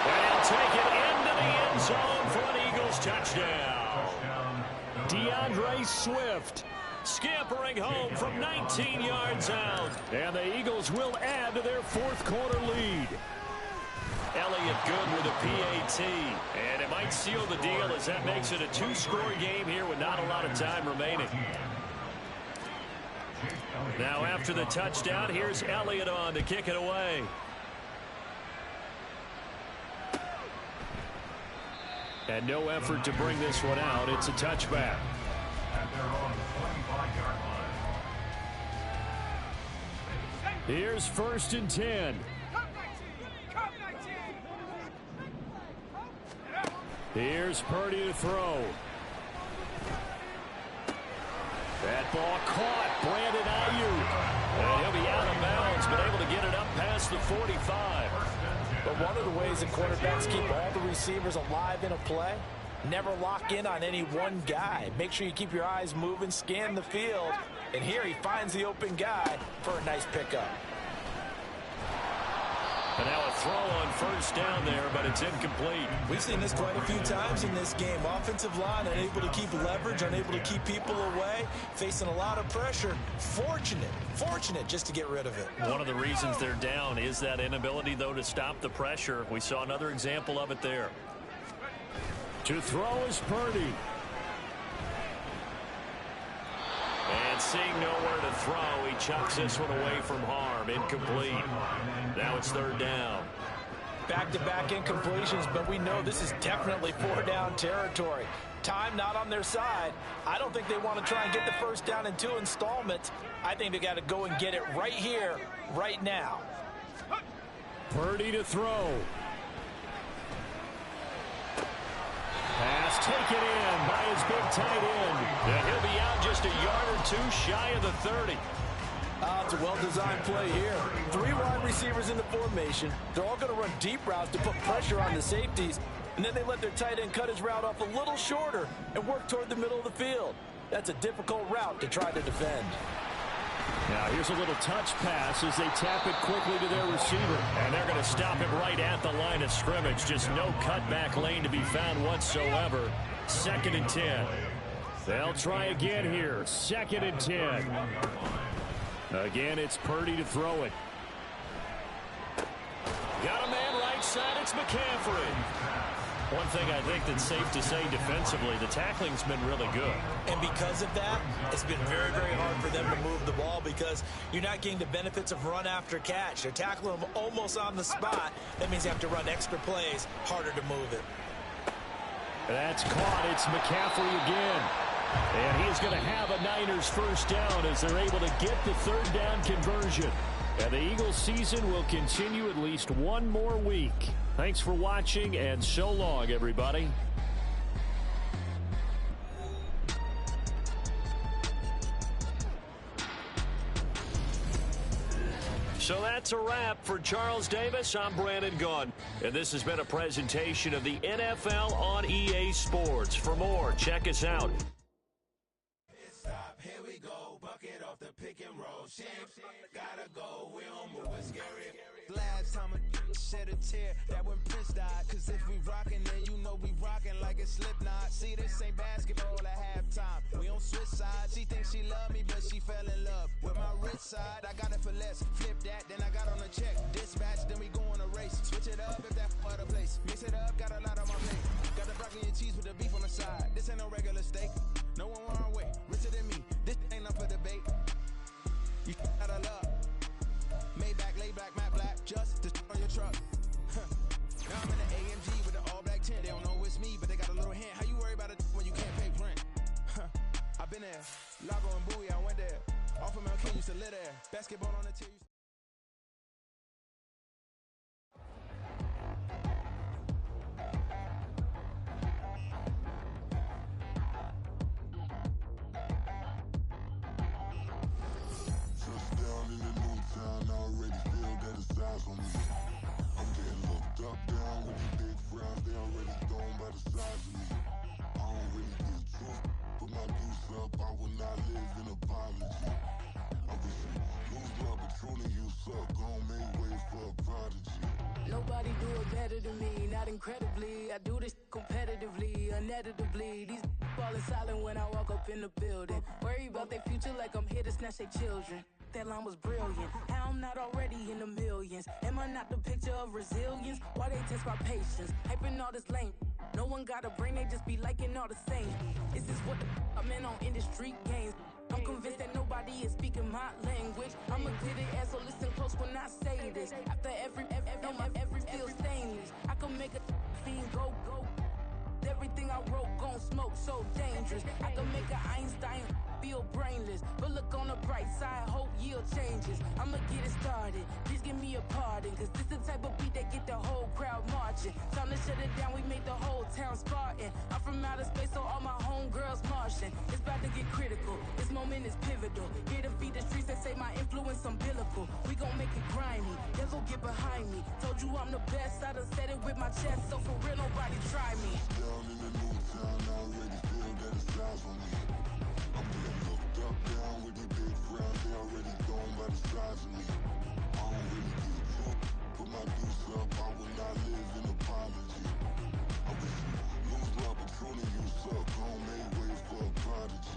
And he'll take it into the end zone for an Eagles touchdown. DeAndre Swift scampering home from 19 yards out. And the Eagles will add to their fourth quarter lead. Elliott good with a PAT. And it might seal the deal as that makes it a two-score game here with not a lot of time remaining. Now after the touchdown, here's Elliott on to kick it away. And no effort to bring this one out. It's a touchback. Here's 1st and 10. Here's Purdy to throw. That ball caught. Brandon Ayuk. And he'll be out of bounds, but able to get it up past the 45. But one of the ways that quarterbacks keep all the receivers alive in a play, never lock in on any one guy. Make sure you keep your eyes moving, scan the field. And here he finds the open guy for a nice pickup. And now a throw on 1st down there, but it's incomplete. We've seen this quite a few times in this game. Offensive line unable to keep leverage, unable to keep people away, facing a lot of pressure. Fortunate just to get rid of it. One of the reasons they're down is that inability, though, to stop the pressure. We saw another example of it there. To throw is Purdy. And seeing nowhere to throw, he chucks this one away from harm. Incomplete. Now it's 3rd down. Back-to-back incompletions, but we know this is definitely 4-down territory. Time not on their side. I don't think they want to try and get the 1st down in 2 installments. I think they got to go and get it right here, right now. Purdy to throw. Pass taken in by his big tight end. And he'll be out just a yard or 2 shy of the 30. It's a well-designed play here. 3 wide receivers in the formation. They're all going to run deep routes to put pressure on the safeties. And then they let their tight end cut his route off a little shorter and work toward the middle of the field. That's a difficult route to try to defend. Now here's a little touch pass as they tap it quickly to their receiver. And they're going to stop him right at the line of scrimmage. Just no cutback lane to be found whatsoever. 2nd and 10. They'll try again here. 2nd and 10. Again, it's Purdy to throw it. Got a man right side. It's McCaffrey. One thing I think that's safe to say defensively, the tackling's been really good. And because of that, it's been very, very hard for them to move the ball because you're not getting the benefits of run after catch. They're tackling them almost on the spot. That means you have to run extra plays, harder to move it. That's caught. It's McCaffrey again. And he is going to have a Niners first down as they're able to get the third down conversion. And the Eagles season will continue at least one more week. Thanks for watching, and so long, everybody. So that's a wrap for Charles Davis. I'm Brandon Gunn. And this has been a presentation of the NFL on EA Sports. For more, check us out. Stop, here we go. Bucket off the pick and roll. Gotta go. We don't move. It's scary. Last time a shed a tear, that when Prince died. Cause if we rockin', then you know we rockin' like it's Slipknot. See, this ain't basketball at halftime. We on switch sides. She thinks she love me, but she fell in love with my rich side. I got it for less. Flip that, then I got on a check. Dispatch, then we go on a race. Switch it up if that other place. Mix it up, got a lot on my plate. Got the broccoli and cheese with the beef on the side. This ain't no regular steak. No one wrong way. Richer than me. This ain't up for debate. You got a love. Maybach, lay back, matte black, just to on your truck. Now I'm in the AMG with the all black tint. They don't know it's me, but they got a little hint. How you worry about it when you can't pay rent? I've been there. Lago and Bowie, I went there. Off of Mount King used to live there. Basketball on the tier. I'm getting looked up, down with these big frowns. They already thrown by the size of me. I don't really get truth, put my deuce up. I will not live in apology. I wish you lose love, but truly you suck. Gon' make way for a prodigy. Nobody do it better than me, not incredibly. I do this competitively, uneditably. These falling silent when I walk up in the building. Worry about their future like I'm here to snatch their children. That line was brilliant. How I'm not already in the millions? Am I not the picture of resilience? Why they test my patience? Hyping all this lame. No one got a brain, they just be liking all the same. This is what I'm in on industry games. I'm convinced that nobody is speaking my language. I'm a clear the air, so listen close when I say this. After every feel stainless. I can make a fiend go. Everything I wrote gon' smoke, so dangerous. I can make an Einstein feel brainless, but look on the bright side, hope yield changes. I'ma get it started, please give me a pardon, cause this the type of beat that get the whole crowd marching. Time to shut it down, we made the whole town Spartan. I'm from outer space, so all my homegirls Martian. It's about to get critical, this moment is pivotal. Here to feed the streets that say my influence umbilical. We gon' make it grimy, devil get behind me. Told you I'm the best, I done said it with my chest, so for real nobody try me. Down in the new town, I already feel that it's eyes on me. I'm getting looked up, down with these big frowns. They already thrown by the size of me. I don't really get truth, put my deuce up. I will not live in apology. I wish you lose love, but truly you suck. Gon' make way for a prodigy.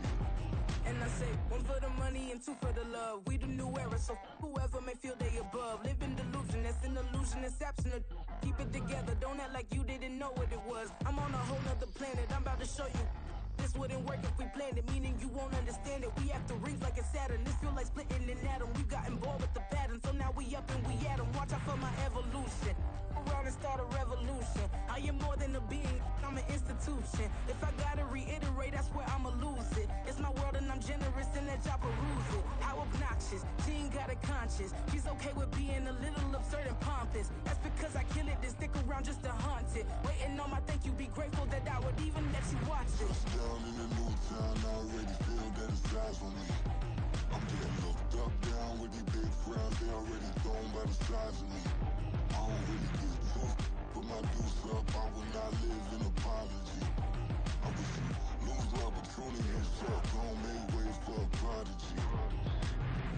And I say, one for the money and two for the love. We the new era, so whoever may feel they above. Live in delusion, that's an illusion, it's absent. Keep it together, don't act like you didn't know what it was. I'm on a whole nother planet, I'm about to show you. This wouldn't work if we planned it, meaning you won't understand it. We after rings like a Saturn, this feel like splitting an atom. We got involved with the pattern, so now we up and we at 'em. Watch out for my evolution. Around and start a revolution. I am more than a being, I'm an institution. If I gotta reiterate, that's where I'ma lose it. It's my world and I'm generous and let y'all peruse it. How obnoxious, she ain't got a conscience. She's okay with being a little absurd and pompous. That's because I kill it, then stick around just to haunt it. Waiting on my thank you, be grateful that I would even let you watch it. Down in the new town, I already feel that it's eyes on me. I'm getting looked up, down with these big frowns. They already thrown by the size of me. I don't really get truth, put my deuce up. I will not live in apology. I wish you lose love, but truly you suck. Gon' make way for a prodigy.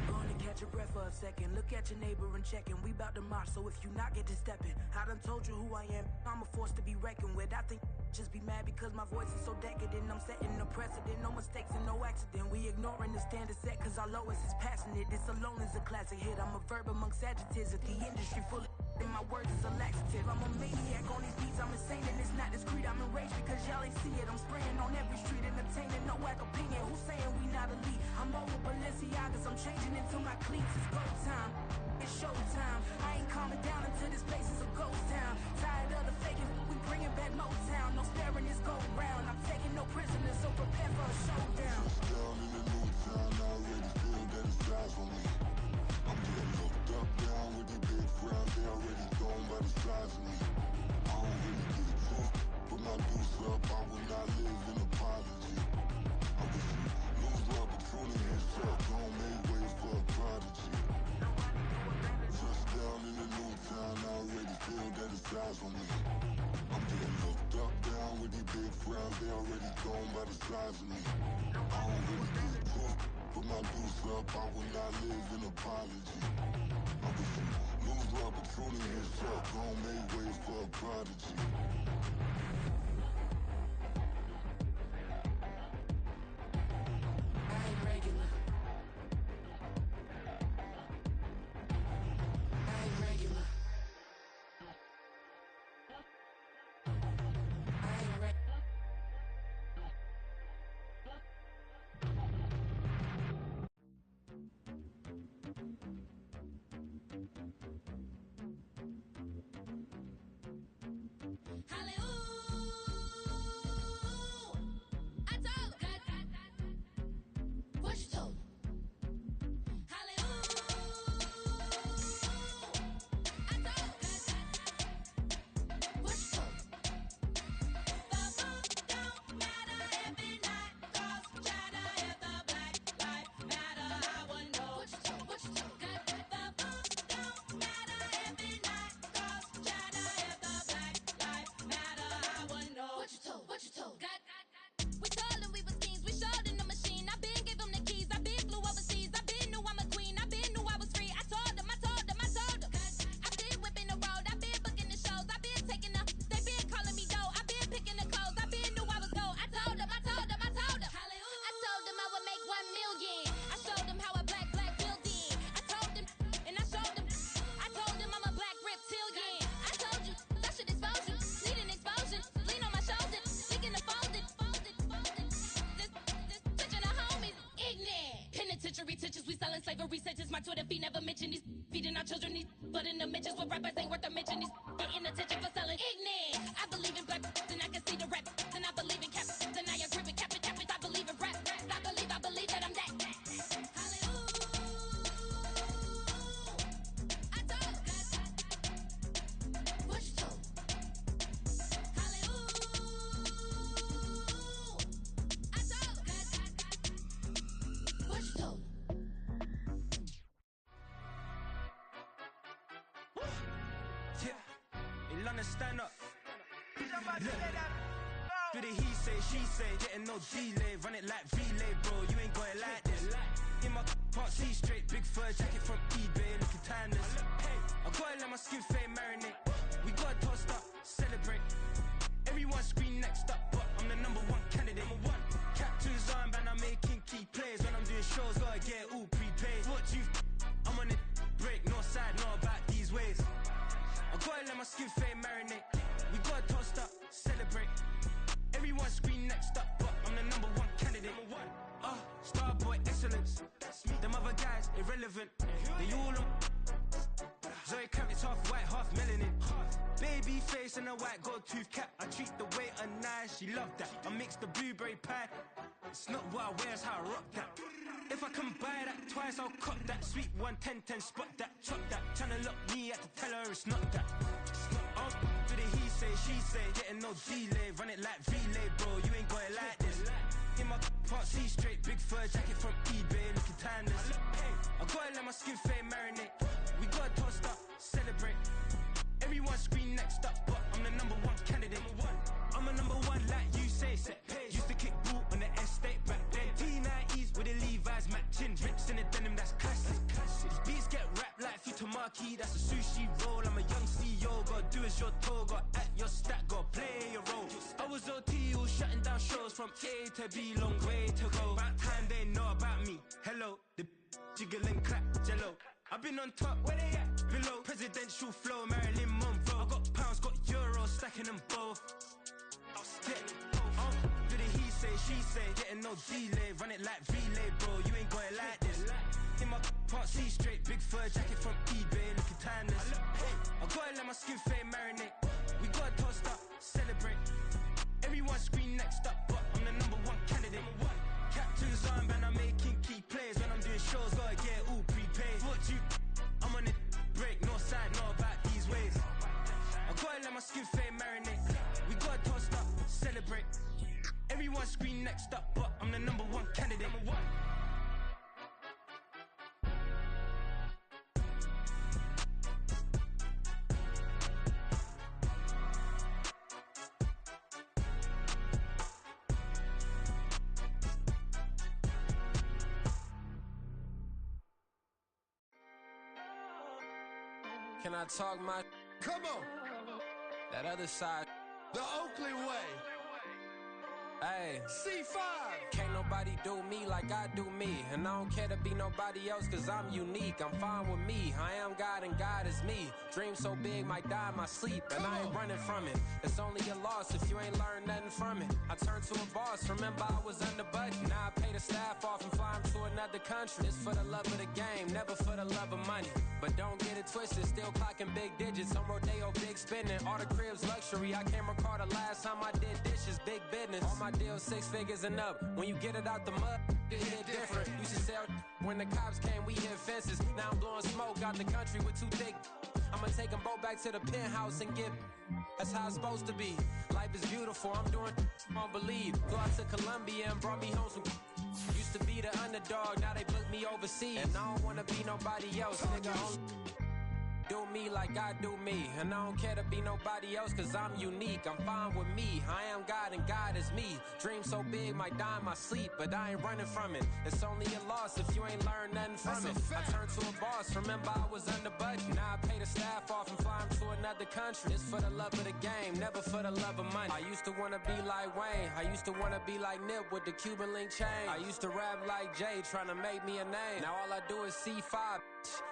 Gonna catch your breath for a second. Look at your neighbor and check in. We bout to march, so if you not get to stepping. I done told you who I am. I'm a force to be reckoned with. I think just be mad because my voice is so decadent. I'm setting a precedent, no mistakes and no accident. We ignoring the standard set cause our lowest is passionate. This alone is a classic hit. I'm a verb amongst adjectives. If the industry full of and my words is a laxative. I'm a maniac on these beats. I'm insane and it's not discreet. I'm enraged because y'all ain't see it. I'm spraying on every street, entertaining, no whack opinion. Who's saying we not elite? I'm over Balenciagas. I'm changing into my cleats. It's go time. It's showtime. I ain't calming down until this place is a ghost town. Tired of the faking. We bringing back Motown. No sparing this go round. I'm taking no prisoners, so prepare for a showdown. eyes on me. I'm getting looked up, down with these big frowns. They already gone by the size of me. I don't really give a fuck. Put my deuce up, I will not live in apology. I wish you lose the opportunity and suck. Gon' make way for a prodigy. Slavery sentences, my Twitter feed never mention these feeding our children these, but in the mentions what rappers ain't worth a mention these getting attention for selling ignorant. I believe in black and I can see the rap, and I believe in cap, and I agree with cap. I believe in rap, I believe that I'm that. Stand up. Do the he say, she say, getting no delay. Run it like relay, bro. You ain't got it like this. In my can't see straight. Big fur jacket from eBay, looking timeless. I gotta let my skin fade marinate. We gotta toast up, celebrate. Everyone scream next up, but I'm the #1 candidate. Captain's armband, I'm making key plays. When I'm doing shows, gotta get all prepaid. What you? I'm on it break, no side, no about these ways. I gotta let my skin fade marinate. We gotta toast up, celebrate. Everyone scream next up, but I'm the #1 candidate. Starboy excellence. Them other guys irrelevant. They all on. Zoe Kravitz half white, half melanin. Baby face and a white gold tooth cap. I treat the waiter nice, she love that. I mix the blueberry pie. It's not what I wear, it's how I rock that. If I can buy that twice, I'll cop that. Sweet 110, spot that, chop that. Tryna lock me, I had to tell her it's not that. Do the he say, she say, getting no delay. Run it like relay, bro, you ain't got it like this. In my can't see straight, big fur jacket from eBay, looking timeless. I gotta let my skin fade marinate. We gotta toast up, celebrate. Everyone scream next up, but I'm the #1 candidate. I'm a #1 like you say, set pace. Used to kick boot on the estate back then. T90s with the Levi's matching. Rips in the denim, that's classic. These beats get wrapped like Futamaki, that's a sushi roll. I'm a young CEO, gotta do as you're told. Gotta act your stat, gotta play your role. I was OT, all shutting down shows from A to B, long way to go. About time they know about me. Hello, the jiggle and clap, jello. I've been on top, where they at? Below, presidential flow, Marilyn Monroe. I got pounds, got euros, stacking them both. Do the he say, she say, getting no delay. Run it like relay, bro, you ain't got it like this. In my can't see straight, big fur jacket from eBay, looking timeless. I gotta let my skin fade marinate. We gotta toast up, celebrate. Everyone scream next up, but I'm the #1 candidate. Captain's armband, I'm making key plays. When I'm doing shows, gotta get all prepaid. What you? I'm on it break, no side, no about these ways. I gotta let my skin fade marinate. We gotta toast up, celebrate. Everyone scream next up, but I'm the #1 candidate. Can I talk my? Come on. That other side. The Oakland way. Hey. C5. Can't nobody do me like I do me. And I don't care to be nobody else cause I'm unique. I'm fine with me. I am God and God is me. Dream so big might die in my sleep. And I ain't running from it. It's only a loss if you ain't learned nothing from it. I turned to a boss. Remember I was under budget. Now I pay the staff off and fly them to another country. It's for the love of the game, never for the love of money. But don't get it twisted. Still clocking big digits. On Rodeo, big spending. All the cribs luxury. I can't recall the last time I did dishes. Big business. All my deals 6 figures and up. When you get it out the mud, it hit different. Used to sell when the cops came, we hit fences. Now I'm blowing smoke out the country with 2 thick. I'ma take them both back to the penthouse and get. That's how it's supposed to be. Life is beautiful, I'm doing you won't believe. Flew out to Colombia and brought me home some. Used to be the underdog, now they book me overseas. And I don't wanna be nobody else, nigga. Do me like I do me. And I don't care to be nobody else cause I'm unique. I'm fine with me. I am God and God is me. Dream so big might die in my sleep. But I ain't running from it. It's only a loss if you ain't learned nothing from it. I turned to a boss. Remember I was under budget. Now I pay the staff off and fly them to another country. It's for the love of the game, never for the love of money. I used to wanna be like Wayne. I used to wanna be like Nip with the Cuban link chain. I used to rap like Jay trying to make me a name. Now all I do is C5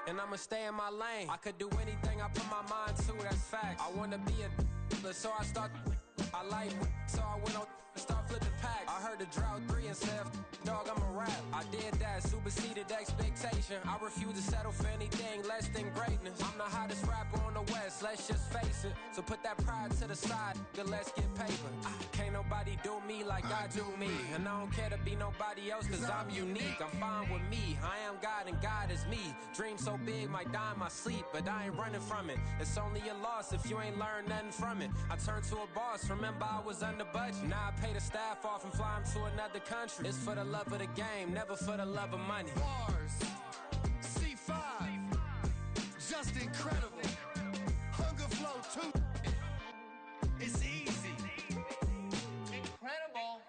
and I'ma stay in my lane. I could do anything I put my mind to, that's fact. I wanna be a so I start. I like so I went on start flipping packs. I heard the drought 3 and said, dog, I'm a rap. I did that, superseded expectation. I refuse to settle for anything less than greatness. I'm the hottest rapper on the West, let's just face it. So put that pride to the side, then let's get paper. Can't nobody do me like I do me. And I don't care to be nobody else cause I'm unique. I'm fine with me, I am God and God is me. Dream so big might die in my sleep. But I ain't running from it. It's only a loss if you ain't learned nothing from it. I turned to a boss, remember I was under budget. Now I pay the staff off and fly them to another country. It's for the love of the game, never for the love of money. Bars. C5. Just incredible. Hunger flow 2. It's easy. Incredible.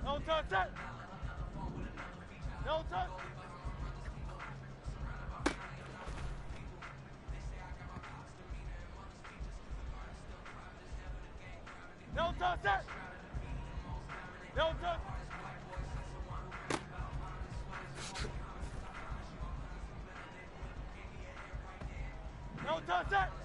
Don't touch that! Don't touch! touch that. Don't touch. Don't touch that.